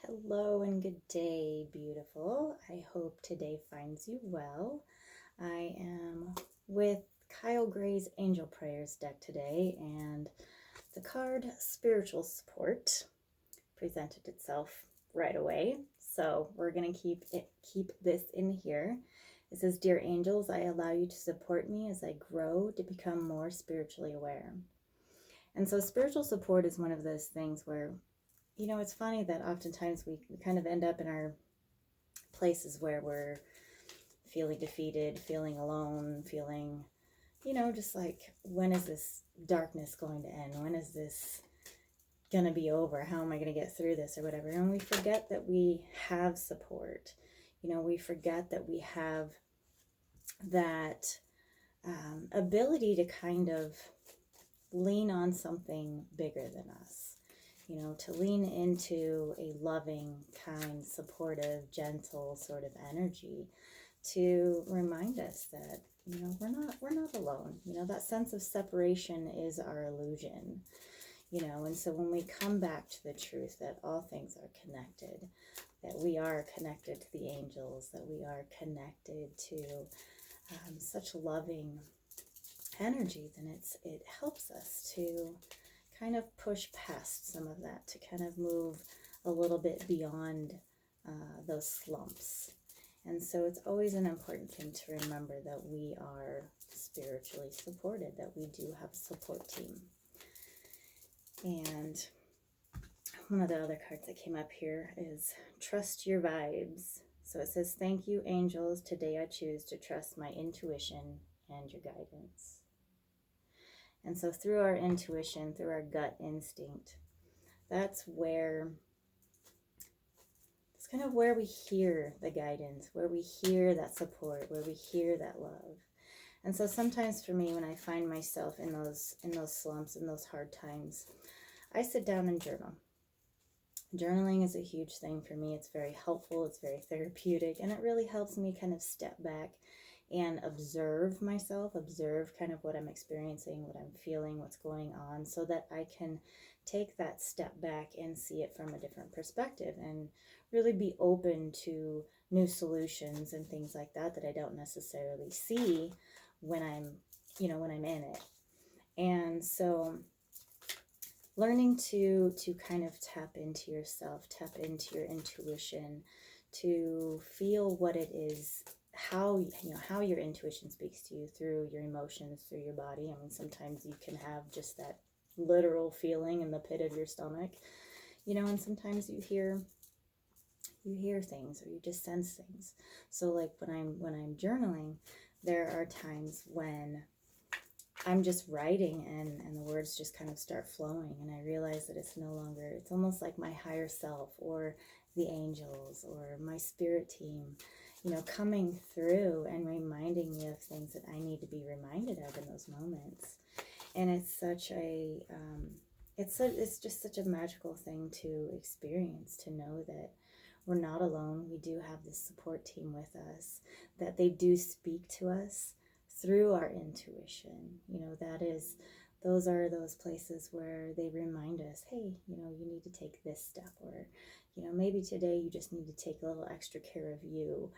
Hello and good day, beautiful. I hope today finds you well. I am with Kyle Gray's Angel Prayers deck today, and the card Spiritual Support presented itself right away. So we're gonna keep this in here. It says, "Dear angels, I allow you to support me as I grow to become more spiritually aware." And so spiritual support is one of those things where it's funny that oftentimes we kind of end up in our places where we're feeling defeated, feeling alone, feeling, just like, when is this darkness going to end? When is this going to be over? How am I going to get through this or whatever? And we forget that we have support. We forget that we have that ability to kind of lean on something bigger than us. To lean into a loving, kind, supportive, gentle sort of energy to remind us that, we're not alone. That sense of separation is our illusion. And so when we come back to the truth that all things are connected, that we are connected to the angels, that we are connected to such loving energy, then it helps us to kind of push past some of that, to kind of move a little bit beyond those slumps. And so it's always an important thing to remember that we are spiritually supported, that we do have a support team. And one of the other cards that came up here is Trust Your Vibes. So it says, "Thank you, angels. Today I choose to trust my intuition and your guidance." And so through our intuition, through our gut instinct, that's kind of where we hear the guidance, where we hear that support, where we hear that love. And so sometimes for me, when I find myself in those slumps, in those hard times, I sit down and journal. Journaling is a huge thing for me. It's very helpful, it's very therapeutic, and it really helps me kind of step back and observe myself, observe kind of what I'm experiencing, what I'm feeling, what's going on, so that I can take that step back and see it from a different perspective and really be open to new solutions and things like that I don't necessarily see when I'm in it. And so learning to kind of tap into yourself, tap into your intuition, to feel what it is, how your intuition speaks to you through your emotions, through your body. I mean, sometimes you can have just that literal feeling in the pit of your stomach, and sometimes you hear things, or you just sense things. So like when I'm journaling, there are times when I'm just writing and the words just kind of start flowing, and I realize that it's almost like my higher self or the angels or my spirit team, coming through and reminding me of things that I need to be reminded of in those moments. And it's such a, it's just such a magical thing to experience, to know that we're not alone. We do have this support team with us, that they do speak to us through our intuition. Those are those places where they remind us, hey, you need to take this step, or, maybe today you just need to take a little extra care of you.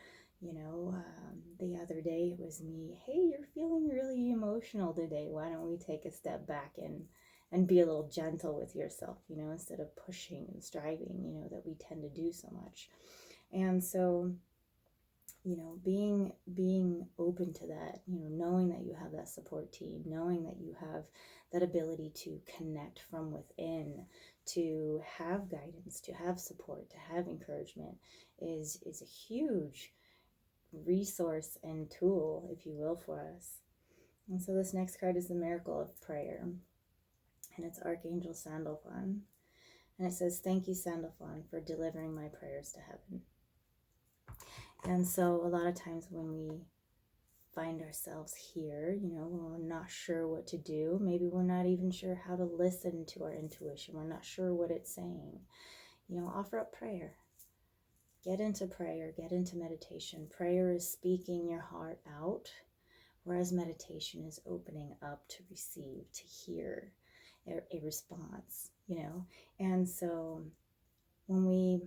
The other day it was me, hey, you're feeling really emotional today. Why don't we take a step back and be a little gentle with yourself, instead of pushing and striving, that we tend to do so much. And so, being open to that, knowing that you have that support team, knowing that you have that ability to connect from within, to have guidance, to have support, to have encouragement, is a huge resource and tool, if you will, for us. And so this next card is the Miracle of Prayer, and it's Archangel Sandalphon. And it says, "Thank you, Sandalphon, for delivering my prayers to heaven." And so a lot of times when we find ourselves here, we're not sure what to do. Maybe we're not even sure how to listen to our intuition. We're not sure what it's saying. Offer up prayer. Get into prayer. Get into meditation. Prayer is speaking your heart out, whereas meditation is opening up to receive, to hear a response, And so when we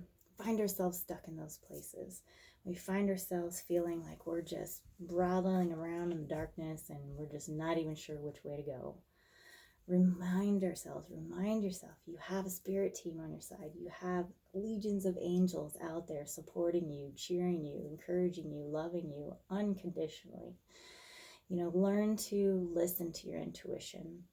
find ourselves stuck in those places. We find ourselves feeling like we're just rattling around in the darkness and we're just not even sure which way to go. Remind yourself, you have a spirit team on your side. You have legions of angels out there supporting you, cheering you, encouraging you, loving you unconditionally. Learn to listen to your intuition.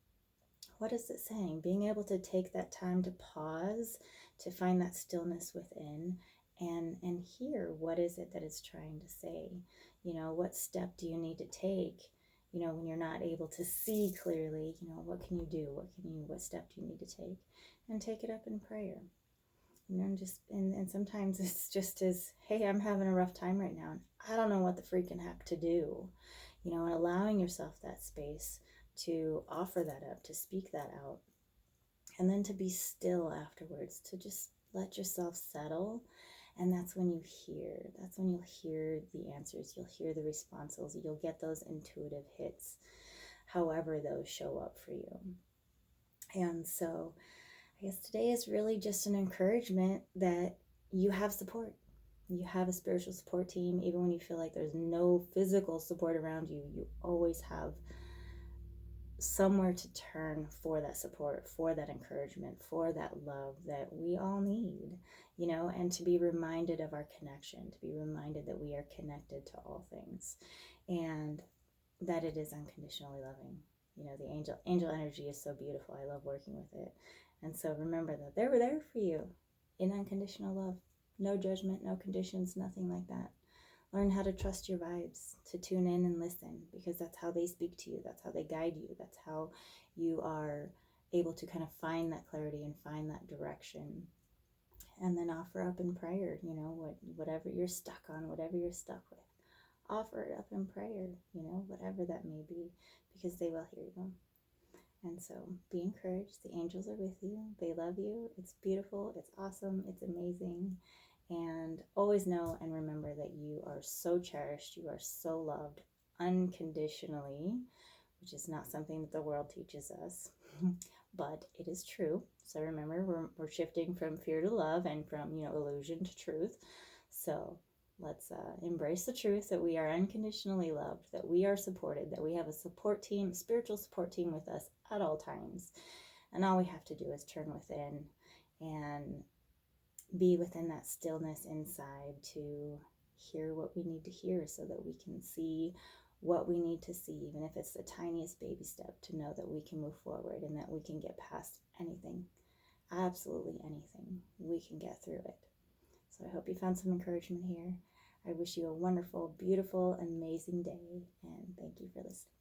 What is it saying? Being able to take that time to pause, to find that stillness within and hear what is it that it's trying to say. What step do you need to take? When you're not able to see clearly, what can you do? What step do you need to take? And take it up in prayer. And sometimes it's just as, hey, I'm having a rough time right now, and I don't know what the freaking heck to do. And allowing yourself that space to offer that up, to speak that out, and then to be still afterwards, to just let yourself settle. And that's when you'll hear the answers, you'll hear the responses, you'll get those intuitive hits, however those show up for you. And so I guess today is really just an encouragement that you have support. You have a spiritual support team. Even when you feel like there's no physical support around you, you always have somewhere to turn for that support, for that encouragement, for that love that we all need, and to be reminded of our connection, to be reminded that we are connected to all things and that it is unconditionally loving. The angel energy is so beautiful. I love working with it. And so remember that they were there for you in unconditional love. No judgment, no conditions, nothing like that. Learn how to trust your vibes, to tune in and listen, because that's how they speak to you. That's how they guide you. That's how you are able to kind of find that clarity and find that direction. And then offer up in prayer, whatever you're stuck on, whatever you're stuck with. Offer it up in prayer, whatever that may be, because they will hear you. And so be encouraged. The angels are with you. They love you. It's beautiful. It's awesome. It's amazing. And always know and remember that you are so cherished. You are so loved unconditionally, which is not something that the world teaches us, but it is true. So remember, we're shifting from fear to love and from, illusion to truth. So let's embrace the truth that we are unconditionally loved, that we are supported, that we have a support team, spiritual support team with us at all times. And all we have to do is turn within and be within that stillness inside to hear what we need to hear so that we can see what we need to see, even if it's the tiniest baby step, to know that we can move forward and that we can get past anything, absolutely anything. We can get through it. So I hope you found some encouragement here. I wish you a wonderful, beautiful, amazing day, and thank you for listening.